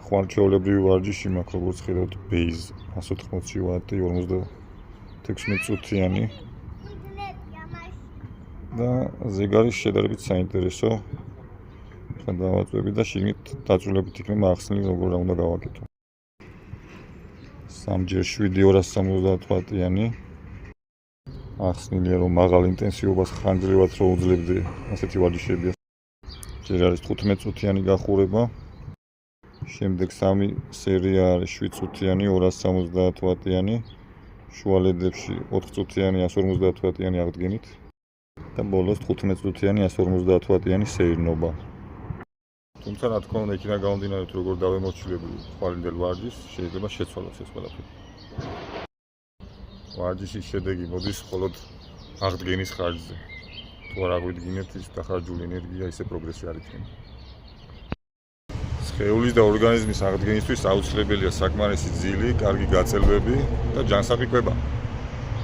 ხვალჩეულებრივი ვარჯიში მაქვს, როგორც ხედავთ, ბეიზ 180 ვატი, 56 წუთიანი და ზეგარი შედარებით საინტერესო. ხა დავაწვევი და შიგნით დაწვრილებით იქნება ახსნილი, როგორ რა უნდა გავაკეთო. 3x7 270 ვატიანი. ახსნილია, რომ მაღალ ინტენსივობას ხანგრძლივად რო უძლებდი ასეთი ვარჯიშებია. ჯერ არის 15 წუთიანი გახურება. შემდეგ 3 სერია არის 7 წუთიანი 270 ვატიანი. შუალედებში 4 წუთიანი 150 ვატიანი აღდგენით და ბოლოს 15 წუთიანი 150 ვატიანი სეირნობა. თუმცა რა თქმა უნდა, იქიდან გამომდინარე, თუ როგორ დავემორჩილებული ხვალინდელ ვარჯიშს, შეიძლება შეცვალოს ეს ყველაფერი. ვარჯიშის შედეგი მოდის მხოლოდ აღდგენის ხარჯზე. თუ არ აღვიდგინეთ, ის დახარჯული ენერგია ისე პროგრესი არ იქნება. სხეულის და ორგანიზმის აღდგენისთვის აუცილებელია საკმარისი ძილი, კარგი გაწელვები და ჯანსაღი კვება.